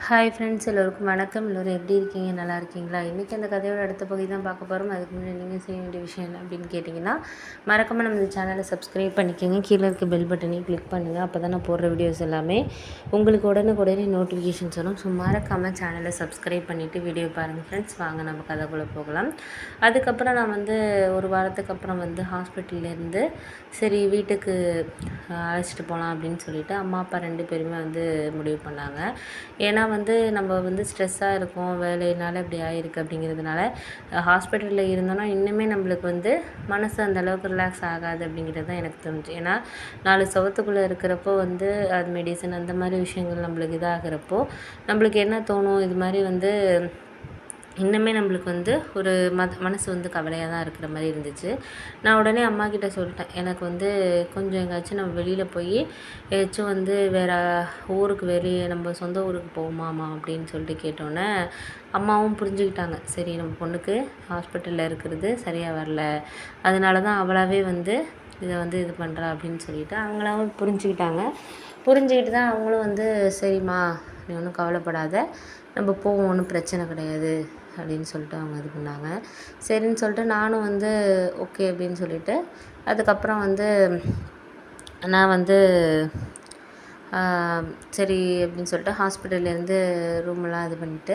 Hi friends, எல்லோருக்கும் வணக்கம். எல்லோரும் எப்படி இருக்கீங்க? நல்லா இருக்கீங்களா? இன்றைக்கி அந்த கதையோட அடுத்த பகுதி தான் பார்க்க போகிறோம். அதுக்கு முன்னாடி நீங்கள் செய்ய வேண்டிய விஷயம் என்ன அப்படின்னு கேட்டிங்கன்னா, மறக்காமல் நம்ம இந்த சேனலை சப்ஸ்கிரைப் பண்ணிக்கோங்க. கீழே இருக்க பெல் பட்டனையும் கிளிக் பண்ணுங்கள். அப்போ தான் நான் போடுற வீடியோஸ் எல்லாமே உங்களுக்கு உடனுக்குடனே நோட்டிஃபிகேஷன்ஸ் வரும். ஸோ மறக்காமல் சேனலை சப்ஸ்கிரைப் பண்ணிவிட்டு வீடியோ பாருங்கள் ஃப்ரெண்ட்ஸ். வாங்க நம்ம கதைக்குள்ளே போகலாம். அதுக்கப்புறம் நான் ஒரு வாரத்துக்கு அப்புறம் ஹாஸ்பிட்டல்லேருந்து சரி வீட்டுக்கு அழைச்சிட்டு போகலாம் அப்படின்னு சொல்லிட்டு அம்மா அப்பா 2 பேருமே முடிவு பண்ணாங்க. ஏன்னா நம்ம ஸ்ட்ரெஸ்ஸாக இருக்கோம், வேலையினால இப்படி ஆகிருக்கு அப்படிங்கிறதுனால ஹாஸ்பிட்டலில் இருந்தோன்னா இன்னுமே நம்மளுக்கு மனசு அந்தளவுக்கு ரிலாக்ஸ் ஆகாது அப்படிங்கிறது தான் எனக்கு தோணுச்சு. ஏன்னா 4 சவத்துக்குள்ளே இருக்கிறப்போ அது மெடிசன் அந்த மாதிரி விஷயங்கள் நம்மளுக்கு இதாகிறப்போ நம்மளுக்கு என்ன தோணும், இது மாதிரி இன்னுமே நம்மளுக்கு ஒரு மனசு கவலையாக தான் இருக்கிற மாதிரி இருந்துச்சு. நான் உடனே அம்மாக்கிட்ட சொல்லிட்டேன், எனக்கு கொஞ்சம் எங்கேயாச்சும் நம்ம வெளியில் போய் ஏதாச்சும் வேறு ஊருக்கு வெளியே நம்ம சொந்த ஊருக்கு போகுமாம்மா அப்படின்னு சொல்லிட்டு கேட்டோன்னே அம்மாவும் புரிஞ்சுக்கிட்டாங்க. சரி, நம்ம பொண்ணுக்கு ஹாஸ்பிட்டலில் இருக்கிறது சரியாக வரல, அதனால தான் அவளாகவே இதை இது பண்ணுறா அப்படின்னு சொல்லிட்டு அவங்களாவும் புரிஞ்சுக்கிட்டு தான் அவங்களும் சரிம்மா நீ ஒன்றும் கவலைப்படாத, நம்ம போவோம், ஒன்றும் பிரச்சனை கிடையாது அப்படின்னு சொல்லிட்டு அவங்க இது பண்ணாங்க. சரின்னு சொல்லிட்டு நானும் ஓகே அப்படின்னு சொல்லிவிட்டு அதுக்கப்புறம் நான் சரி அப்படின்னு சொல்லிட்டு ஹாஸ்பிட்டல்லேருந்து ரூமெல்லாம் இது பண்ணிவிட்டு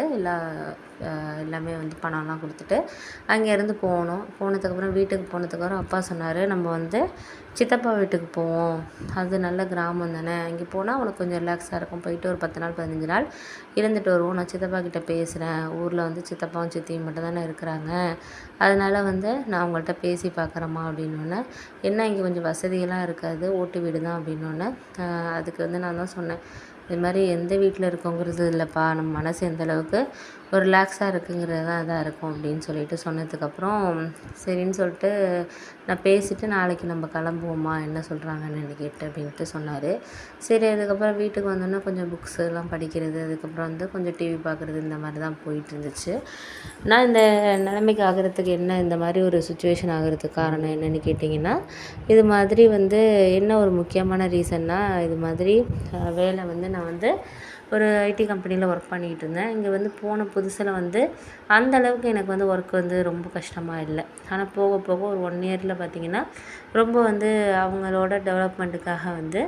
எல்லாமே பணம்லாம் கொடுத்துட்டு அங்கேருந்து போனதுக்கப்புறம் வீட்டுக்கு போனதுக்கப்புறம் அப்பா சொன்னார், நம்ம சித்தப்பா வீட்டுக்கு போவோம், அது நல்ல கிராமம் தானே, அங்கே போனால் உனக்கு கொஞ்சம் ரிலாக்ஸாக இருக்கும், போயிட்டு ஒரு 10 நாள் 15 நாள் இருந்துட்டு வருவோம், நான் சித்தப்பா கிட்டே பேசுகிறேன், ஊரில் சித்தப்பாவும் சித்தியும் மட்டும் தானே இருக்கிறாங்க, அதனால் நான் உங்கள்கிட்ட பேசி பார்க்குறேம்மா அப்படின்னோடனே, என்ன இங்கே கொஞ்சம் வசதியெல்லாம் இருக்காது, ஓட்டு வீடு தான் அப்படின்னோடனே அதுக்கு நான் தான் சொன்னேன், இது மாதிரி எந்த வீட்டில் இருக்கோங்கிறது இல்லைப்பா, நம்ம மனசு எந்தளவுக்கு ஒரு ரிலாக்ஸாக இருக்குங்கிறது தான் இதாக இருக்கும் அப்படின்னு சொல்லிட்டு சொன்னதுக்கப்புறம் சரின்னு சொல்லிட்டு நான் பேசிவிட்டு நாளைக்கு நம்ம கிளம்புவோம்மா, என்ன சொல்கிறாங்கன்னு கேட்டு அப்படின்ட்டு சொன்னார். சரி, அதுக்கப்புறம் வீட்டுக்கு வந்தோன்னே கொஞ்சம் புக்ஸ் எல்லாம் படிக்கிறது, அதுக்கப்புறம் கொஞ்சம் டிவி பார்க்குறது, இந்த மாதிரி தான் போயிட்டு இருந்துச்சு. நான் இந்த நிலைமைக்கு ஆகிறதுக்கு என்ன, இந்த மாதிரி ஒரு சுச்சுவேஷன் ஆகிறதுக்கு காரணம் என்னென்னு கேட்டிங்கன்னா, இது மாதிரி என்ன ஒரு முக்கியமான ரீசன்னா, இது மாதிரி வேலை நான் ஒரு ஐடி கம்பெனியில் ஒர்க் பண்ணிகிட்டு இருந்தேன். இங்கே போன புதுசில் அந்த அளவுக்கு எனக்கு ஒர்க் ரொம்ப கஷ்டமாக இல்லை. ஆனால் போக போக ஒரு 1 இயரில் பார்த்திங்கன்னா ரொம்ப அவங்களோட டெவலப்மெண்ட்டுக்காக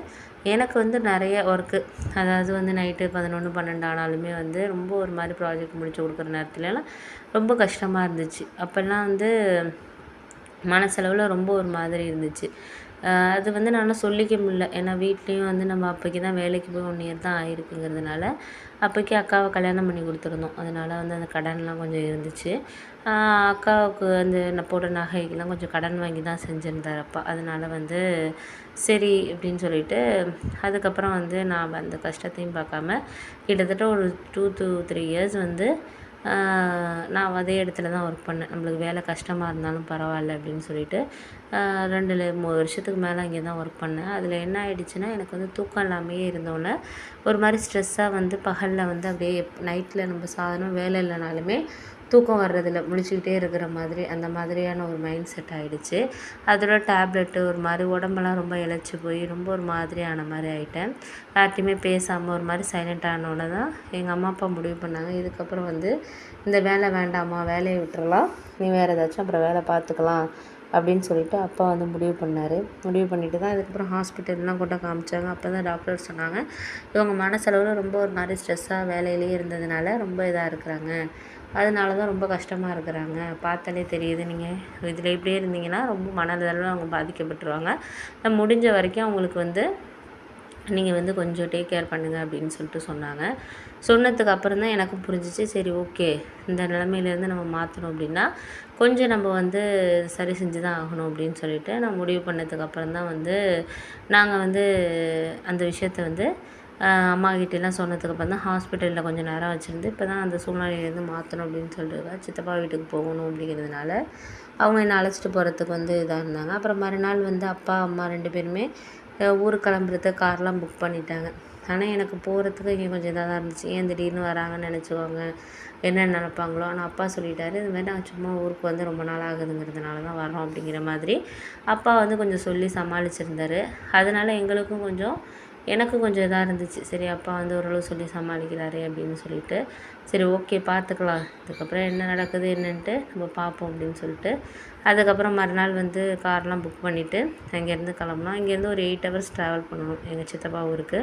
எனக்கு நிறைய ஒர்க்கு, அதாவது நைட்டு 11 12 ஆனாலுமே ரொம்ப ஒரு மாதிரி ப்ராஜெக்ட் முடிச்சு கொடுக்குற நேரத்துலலாம் ரொம்ப கஷ்டமாக இருந்துச்சு. அப்போல்லாம் மனசளவில் ரொம்ப ஒரு மாதிரி இருந்துச்சு. அது நானும் சொல்லிக்க முடியல. ஏன்னா வீட்லேயும் நம்ம அப்போக்கி தான் வேலைக்கு போய் 1 இயர் தான் ஆகிருக்குங்கிறதுனால அப்போக்கி அக்காவை கல்யாணம் பண்ணி கொடுத்துருந்தோம். அதனால் அந்த கடன்லாம் கொஞ்சம் இருந்துச்சு. அக்காவுக்கு நான் போட்ட நகைக்கெல்லாம் கொஞ்சம் கடன் வாங்கி தான் செஞ்சுருந்தார் அப்பா. அதனால் சரி அப்படின்னு சொல்லிட்டு அதுக்கப்புறம் நான் அந்த கஷ்டத்தையும் பார்க்காம கிட்டத்தட்ட ஒரு 2 to 3 இயர்ஸ் நான் அதே இடத்துல தான் ஒர்க் பண்ணேன். நம்மளுக்கு வேலை கஷ்டமாக இருந்தாலும் பரவாயில்ல அப்படின்னு சொல்லிட்டு 2 3 வருஷத்துக்கு மேலே அங்கே தான் ஒர்க் பண்ணேன். அதில் என்ன ஆகிடுச்சுன்னா, எனக்கு தூக்கம் இல்லாமையே இருந்தோன்னே ஒரு மாதிரி ஸ்ட்ரெஸ்ஸாக பகலில் அப்படியே நைட்டில் நம்ம சாதாரண வேலை இல்லைனாலுமே தூக்கம் வர்றதில்ல, முழிச்சுக்கிட்டே இருக்கிற மாதிரி அந்த மாதிரியான ஒரு மைண்ட் செட் ஆகிடுச்சு. அதோட டேப்லெட்டு ஒரு மாதிரி உடம்பெல்லாம் ரொம்ப இளைச்சி போய் ரொம்ப ஒரு மாதிரியான மாதிரி ஆகிட்டேன். யார்கிட்டையுமே பேசாமல் ஒரு மாதிரி சைலண்ட் ஆனோட தான் எங்கள் அம்மா அப்பா முடிவு பண்ணாங்க, இதுக்கப்புறம் இந்த வேலை வேண்டாமா, வேலையை விட்டுறலாம், நீ வேறு ஏதாச்சும் அப்புறம் வேலை பார்த்துக்கலாம் அப்படின்னு சொல்லிட்டு அப்பா முடிவு பண்ணார். முடிவு பண்ணிவிட்டு தான் அதுக்கப்புறம் ஹாஸ்பிட்டல்லாம் கொண்டு காமிச்சாங்க. அப்போ தான் டாக்டர் சொன்னாங்க, இவங்க மனசளவில் ரொம்ப ஒரு மாதிரி ஸ்ட்ரெஸ்ஸாக வேலையிலேயே இருந்ததுனால ரொம்ப இதாக இருக்கிறாங்க, அதனால தான் ரொம்ப கஷ்டமாக இருக்கிறாங்க, பார்த்தாலே தெரியுது, நீங்கள் இதில் இப்படியே இருந்தீங்கன்னா ரொம்ப மனதளவில் அவங்க பாதிக்கப்பட்டுருவாங்க, முடிஞ்ச வரைக்கும் அவங்களுக்கு நீங்கள் கொஞ்சம் டேக் கேர் பண்ணுங்கள் அப்படின்னு சொல்லிட்டு சொன்னாங்க. சொன்னதுக்கு அப்புறம் தான் எனக்கும் புரிஞ்சிச்சு, சரி ஓகே, இந்த நிலமையிலேருந்து நம்ம மாற்றணும் அப்படின்னா கொஞ்சம் நம்ம சரி செஞ்சு தான் ஆகணும் அப்படின்னு சொல்லிட்டு நான் முடிவு பண்ணதுக்கப்புறம் தான் நாங்கள் அந்த விஷயத்த அம்மாக்கிட்டெல்லாம் சொன்னதுக்கப்புறம் தான் ஹாஸ்பிட்டலில் கொஞ்சம் நேரம் வச்சுருந்து இப்போ தான் அந்த சூழ்நிலையிலேருந்து மாற்றணும் அப்படின்னு சொல்லிட்டு சித்தப்பா வீட்டுக்கு போகணும் அப்படிங்கிறதுனால அவங்க என்னை அழைச்சிட்டு போகிறதுக்கு இதாக இருந்தாங்க. அப்புறம் மறுநாள் அப்பா அம்மா 2 பேருமே ஊருக்கு கிளம்புறதுக்கு கார்லாம் புக் பண்ணிட்டாங்க. ஆனால் எனக்கு போகிறதுக்கு இங்கே கொஞ்சம் இதாக தான் இருந்துச்சு, ஏன் திடீர்னு வராங்கன்னு நினச்சிக்குவாங்க, என்ன நினப்பாங்களோ. ஆனால் அப்பா சொல்லிட்டாரு, இது மாதிரி நாங்கள் சும்மா ஊருக்கு ரொம்ப நாள் ஆகுதுங்கிறதுனால தான் வரோம் அப்படிங்கிற மாதிரி அப்பா கொஞ்சம் சொல்லி சமாளிச்சிருந்தார். அதனால் எங்களுக்கும் கொஞ்சம் எனக்கு கொஞ்சம் இதாக இருந்துச்சு. சரி அப்பா வந்து ஓரளவு சொல்லி சமாளிக்கிறாரே அப்படின்னு சொல்லிட்டு, சரி ஓகே பார்த்துக்கலாம். இதுக்கப்புறம் என்ன நடக்குது என்னன்ட்டு நம்ம பார்ப்போம் அப்படின்னு சொல்லிட்டு, அதுக்கப்புறம் மறுநாள் வந்து கார்லாம் புக் பண்ணிவிட்டு அங்கேருந்து கிளம்புனோம். இங்கேருந்து ஒரு 8 ஹவர்ஸ் ட்ராவல் பண்ணணும் எங்கள் சித்தப்பா ஊருக்கு.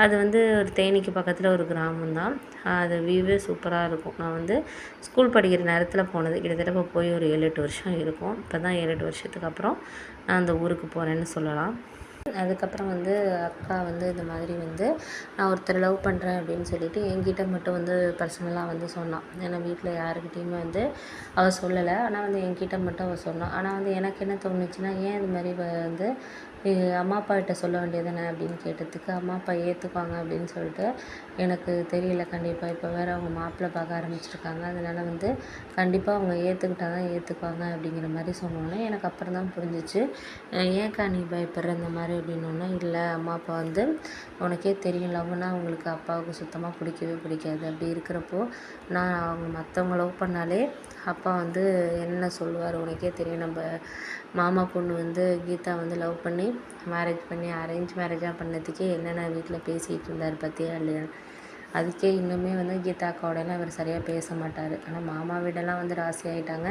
அது வந்து ஒரு தேனிக்கு பக்கத்தில் ஒரு கிராமம் தான். அது வியூவே சூப்பராக இருக்கும். நான் வந்து ஸ்கூல் படிக்கிற நேரத்தில் போனது. கிட்டத்தட்ட இப்போ போய் ஒரு 7, 8 வருஷம் இருக்கும். இப்போ தான் 7, 8 வருஷத்துக்கு அப்புறம் நான் அந்த ஊருக்கு போகிறேன்னு சொல்லலாம். அதுக்கப்புறம் வந்து அக்கா வந்து இந்த மாதிரி வந்து நான் ஒருத்தரை லவ் பண்ணுறேன் அப்படின்னு சொல்லிட்டு என்கிட்ட மட்டும் வந்து பர்சனலாக வந்து சொன்னான். ஏன்னா வீட்டில் யாருக்கிட்டேயுமே வந்து அவள் சொல்லலை. ஆனால் வந்து என்கிட்ட மட்டும் அவள் சொன்னான். ஆனால் வந்து எனக்கு என்ன தோணுச்சுன்னா, ஏன் இது மாதிரி வந்து அம்மா அப்பாகிட்ட சொல்ல வேண்டியதானே அப்படின்னு கேட்டதுக்கு, அம்மா அப்பா ஏற்றுக்குவாங்க அப்படின்னு சொல்லிட்டு எனக்கு தெரியல. கண்டிப்பாக இப்போ வேறு அவங்க மாப்பிள்ளை பார்க்க ஆரம்பிச்சிருக்காங்க. அதனால் வந்து கண்டிப்பாக அவங்க ஏற்றுக்கிட்டா தான் ஏற்றுக்குவாங்க அப்படிங்கிற மாதிரி சொன்னோன்னே எனக்கு அப்புறம் தான் புரிஞ்சிச்சு. ஏன்க்கா நீ பயப்படுற இந்த மாதிரி அப்படின்னோன்னா, இல்லை அம்மா அப்பா வந்து உனக்கே தெரியும், லவ்னா அவங்களுக்கு அப்பாவுக்கு சுத்தமாக பிடிக்கவே பிடிக்காது. அப்படி இருக்கிறப்போ நான் அவங்க மற்றவங்க லவ் பண்ணாலே அப்பா வந்து என்ன சொல்லுவார் உனக்கே தெரியும். நம்ம மாமா பொண்ணு வந்து கீதா வந்து லவ் பண்ணி மேரேஜ் பண்ணி அரேஞ்ச் மேரேஜாக பண்ணதுக்கே என்னென்ன வீட்டில் பேசிகிட்டு இருந்தார் பார்த்தியா இல்லையா. அதுக்கே இன்னுமே வந்து கீதா அக்காவோடலாம் அவர் சரியாக பேச மாட்டார். ஆனால் மாமா வீடெல்லாம் வந்து ராசி ஆகிட்டாங்க.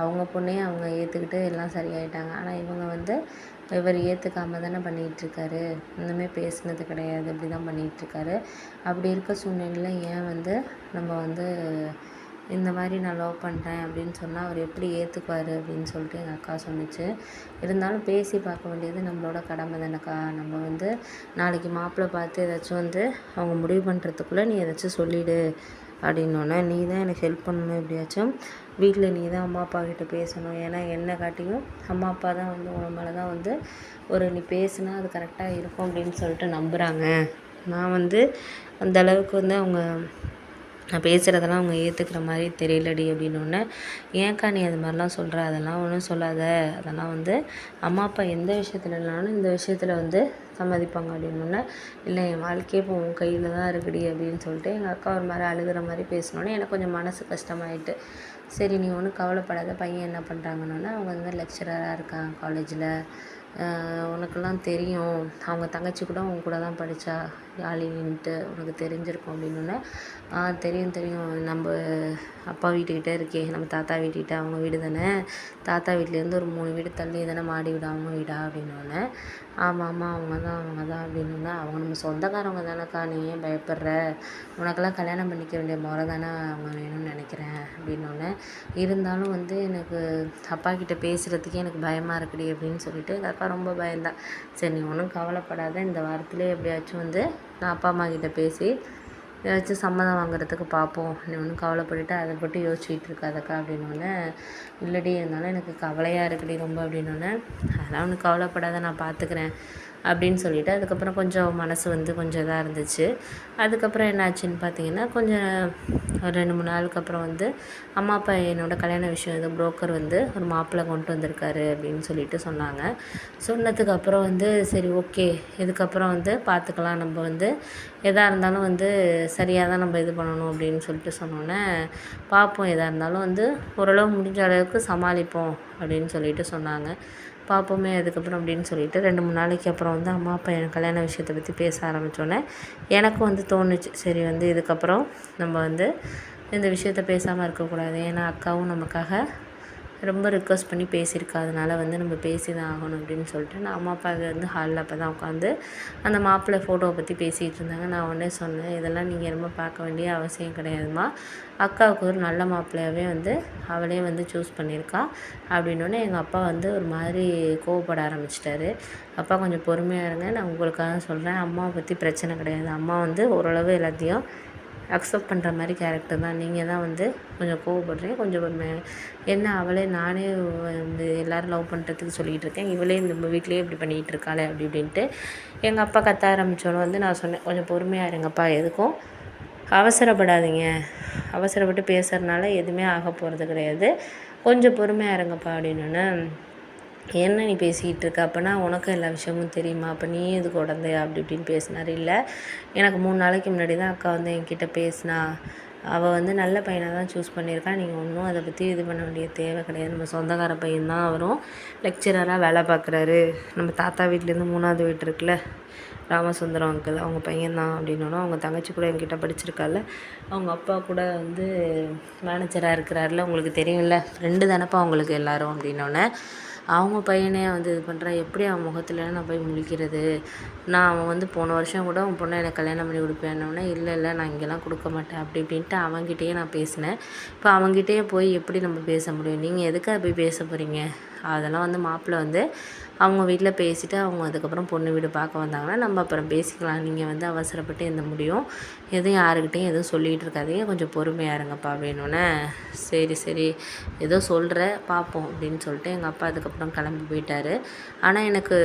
அவங்க பொண்ணையும் அவங்க ஏற்றுக்கிட்டு எல்லாம் சரியாயிட்டாங்க. ஆனால் இவங்க வந்து இவர் ஏற்றுக்காம தானே பண்ணிகிட்ருக்காரு. இன்னுமே பேசுனது கிடையாது. இப்படி தான் பண்ணிகிட்ருக்காரு. அப்படி இருக்க சூழ்நிலையில் ஏன் வந்து நம்ம வந்து இந்த மாதிரி நான் லவ் பண்ணுறேன் அப்படின்னு சொன்னால் அவர் எப்படி ஏற்றுக்குவார் அப்படின்னு சொல்லிட்டு எங்கள் அக்கா சொன்னிச்சு. இருந்தாலும் பேசி பார்க்க வேண்டியது நம்மளோட கடமை தானேக்கா. நம்ம வந்து நாளைக்கு மாப்பிள்ளை பார்த்து ஏதாச்சும் வந்து அவங்க முடிவு பண்ணுறதுக்குள்ளே நீ ஏதாச்சும் சொல்லிவிடு அப்படின்னோடனே, நீ தான் எனக்கு ஹெல்ப் பண்ணணும். எப்படியாச்சும் வீட்டில் நீ தான் அம்மா அப்பா கிட்ட பேசணும். ஏன்னா என்னை காட்டியும் அம்மா அப்பா தான் வந்து உன மேலே தான் வந்து நீ பேசுனா அது கரெக்டாக இருக்கும் அப்படின்னு சொல்லிட்டு நம்புகிறாங்க. நான் வந்து அந்த அளவுக்கு வந்து அவங்க நான் பேசுகிறதெல்லாம் அவங்க ஏற்றுக்கிற மாதிரி தெரியலடி அப்படின்னோடனே, ஏன்க்கா நீ அது மாதிரிலாம் சொல்கிற, அதெல்லாம் ஒன்றும் சொல்லாத. அதெல்லாம் வந்து அம்மா அப்பா எந்த விஷயத்துல இல்லைனாலும் இந்த விஷயத்தில் வந்து சம்மதிப்பாங்க அப்படின்னோடனே, இல்லை என் வாழ்க்கையே இப்போ உன் கையில் தான் இருக்குடி அப்படின்னு சொல்லிட்டு எங்கள் அக்கா ஒரு மாதிரி அழுகிற மாதிரி பேசினோன்னே எனக்கு கொஞ்சம் மனசு கஷ்டமாயிட்டு. சரி நீ ஒன்றும் கவலைப்படாத, பையன் என்ன பண்ணுறாங்கன்னொன்னே, அவங்க வந்து லெக்சரராக இருக்காங்க காலேஜில். உனக்கெல்லாம் தெரியும், அவங்க தங்கச்சி கூட உன் கூட தான் படித்தா யாழினின்ட்டு, உனக்கு தெரிஞ்சிருக்கும் அப்படின்னோடனே, தெரியும் தெரியும், நம்ம அப்பா வீட்டுக்கிட்ட இருக்கே, நம்ம தாத்தா வீட்டுக்கிட்ட, அவங்க வீடு தானே, தாத்தா வீட்லேருந்து ஒரு 3 வீடு தள்ளி தானே மாடி வீடு அவங்க வீடா அப்படின்னோடனே, ஆமாம் ஆமாம் அவங்க தான் அப்படின்னோடனே, அவங்க நம்ம சொந்தக்காரவங்க தானேக்கா, நீ ஏன் பயப்படுற, உனக்கெல்லாம் கல்யாணம் பண்ணிக்க வேண்டிய முறை தானே அவங்க வேணும்னு நினைக்கிறேன் அப்படின்னோடனே, இருந்தாலும் வந்து எனக்கு அப்பா கிட்ட பேசுகிறதுக்கே எனக்கு பயமாக இருக்குடி அப்படின்னு சொல்லிட்டு எங்கள் அக்கா ரொம்ப பயந்தான். சரி நீ ஒன்றும் கவலைப்படாத, இந்த வாரத்திலே எப்படியாச்சும் வந்து நான் அப்பா அம்மா கிட்ட பேசி ஏதாச்சும் சம்மதம் வாங்குறதுக்கு பார்ப்போம். நீ ஒன்றும் கவலைப்பட்டுட்டு அதை பற்றி யோசிச்சுட்டு இருக்காதக்கா அப்படின்னோடனே, இல்லடி இருந்தாலும் எனக்கு கவலையாக இருக்குடி ரொம்ப அப்படின்னோடனே, அதெல்லாம் ஒன்றும் கவலைப்படாத நான் பார்த்துக்கிறேன் அப்படின்னு சொல்லிவிட்டு அதுக்கப்புறம் கொஞ்சம் மனசு வந்து கொஞ்சம் இதாக இருந்துச்சு. அதுக்கப்புறம் என்னாச்சுன்னு பார்த்தீங்கன்னா, கொஞ்சம் ஒரு 2, 3 நாளுக்கு அப்புறம் வந்து அம்மா அப்பா என்னோடய கல்யாண விஷயம் ஏதோ புரோக்கர் வந்து ஒரு மாப்பிள்ளை கொண்டு வந்திருக்காரு அப்படின்னு சொல்லிட்டு சொன்னாங்க. சொன்னதுக்கப்புறம் வந்து சரி ஓகே, இதுக்கப்புறம் வந்து பார்த்துக்கலாம், நம்ம வந்து எதாக இருந்தாலும் வந்து சரியாக தான் நம்ம இது பண்ணணும் அப்படின்னு சொல்லிட்டு சொன்னோன்னே, பார்ப்போம் எதாக இருந்தாலும் வந்து ஓரளவு முடிஞ்ச அளவுக்கு சமாளிப்போம் அப்படின்னு சொல்லிட்டு சொன்னாங்க. பார்ப்போமே அதுக்கப்புறம் அப்படின்னு சொல்லிட்டு 2, 3 நாளைக்கு அப்புறம் வந்து அம்மா அப்பா எனக்கு கல்யாண விஷயத்தை பற்றி பேச ஆரம்பித்தோன்னே எனக்கும் வந்து தோணுச்சு, சரி வந்து இதுக்கப்புறம் நம்ம வந்து இந்த விஷயத்த பேசாமல் இருக்கக்கூடாது. ஏன்னா அக்காவும் நமக்காக ரொம்ப ரிக்வெஸ்ட் பண்ணி பேசியிருக்கா. அதனால் வந்து நம்ம பேசி தான் ஆகணும் அப்படின்னு சொல்லிட்டு நான் அம்மா அப்பா வந்து ஹாலில் அப்போ தான் உட்காந்து அந்த மாப்பிள்ளை ஃபோட்டோவை பற்றி பேசிகிட்டு இருந்தாங்க. நான் உடனே சொன்னேன், இதெல்லாம் நீங்கள் ரொம்ப பார்க்க வேண்டிய அவசியம் கிடையாதும்மா, அக்காவுக்கு ஒரு நல்ல மாப்பிள்ளையாகவே வந்து அவளே வந்து சூஸ் பண்ணியிருக்கா அப்படின்னோடனே எங்கள் அப்பா வந்து ஒரு மாதிரி கோவப்பட ஆரம்பிச்சிட்டாரு. அப்பா கொஞ்சம் பொறுமையாக இருங்க, நான் உங்களுக்காக சொல்கிறேன், அம்மாவை பற்றி பிரச்சனை கிடையாது, அம்மா வந்து ஓரளவு எல்லாத்தையும் அக்செப்ட் பண்ணுற மாதிரி கேரக்டர் தான், நீங்கள் தான் வந்து கொஞ்சம் கோவப்படுறீங்க, கொஞ்சம் என்ன அவளே நானே வந்து எல்லோரும் லவ் பண்ணுறதுக்கு சொல்லிகிட்டு இருக்கேன், இவளே நம்ம வீட்லேயே இப்படி பண்ணிகிட்டு இருக்காளே அப்படி இப்படின்ட்டு எங்கள் அப்பா கத்த ஆரம்பித்தோன்னு வந்து நான் சொன்னேன், கொஞ்சம் பொறுமையாக இருங்கப்பா, எதுக்கும் அவசரப்படாதீங்க, அவசரப்பட்டு பேசுகிறதுனால எதுவுமே ஆக போகிறது கிடையாது, கொஞ்சம் பொறுமையாக இருங்கப்பா அப்படின்னோன்னே, என்ன நீ பேசிக்கிட்டு இருக்க, அப்போனா உனக்கும் எல்லா விஷயமும் தெரியுமா, அப்போ நீ எதுக்கு உடந்தையா அப்படி இப்படின்னு பேசினார். இல்லை எனக்கு 3 நாளைக்கு முன்னாடி தான் அக்கா வந்து என்கிட்ட பேசினா, அவள் வந்து நல்ல பையனாக தான் சூஸ் பண்ணியிருக்கா, நீங்கள் ஒன்றும் அதை பற்றி இது பண்ண வேண்டிய தேவை கிடையாது, நம்ம சொந்தக்கார பையன்தான், அவரும் லெக்சரராக வேலை பார்க்குறாரு, நம்ம தாத்தா வீட்லேருந்து 3வது வீடு இருக்குல்ல ராமசுந்தரம் அங்கிள் அவங்க பையன்தான் அப்படின்னோன்னா, அவங்க தங்கச்சி கூட என்கிட்ட படிச்சிருக்கால, அவங்க அப்பா கூட வந்து மேனேஜராக இருக்கிறாருல, உங்களுக்கு தெரியும்ல, ஃப்ரெண்டு தானப்பா அவங்களுக்கு எல்லோரும் அப்படின்னோடனே, அவங்க பையனே வந்து இது பண்ணுறான், எப்படி அவன் முகத்தில் நான் போய் முழிக்கிறது, அவன் வந்து போன வருஷம் கூட உன் பொண்ணை எனக்கு கல்யாணம் பண்ணி கொடுப்பேன்னொன்னே, இல்லை நான் இங்கெல்லாம் கொடுக்க மாட்டேன் அப்படி இப்படின்ட்டு அவங்ககிட்டயே நான் பேசினேன். இப்போ அவங்ககிட்டயே போய் எப்படி நம்ம பேச முடியும், நீங்கள் எதுக்காக போய் பேச போகிறீங்க, அதெல்லாம் வந்து மாப்பிள்ளை வந்து அவங்க வீட்டில் பேசிவிட்டு அவங்க அதுக்கப்புறம் பொண்ணு வீடு பார்க்க வந்தாங்கன்னா நம்ம அப்புறம் பேசிக்கலாம், நீங்கள் வந்து அவசரப்பட்டு எந்த முடியும் எதுவும் யாருக்கிட்டையும் எதுவும் சொல்லிகிட்டு இருக்காதீங்க, கொஞ்சம் பொறுமையாக இருங்கப்பா அப்படின்னோடனே, சரி ஏதோ சொல்கிற பார்ப்போம் அப்படின்னு சொல்லிட்டு எங்கள் அப்பா அதுக்கப்புறம் கிளம்பி போயிட்டார். ஆனால் எனக்கு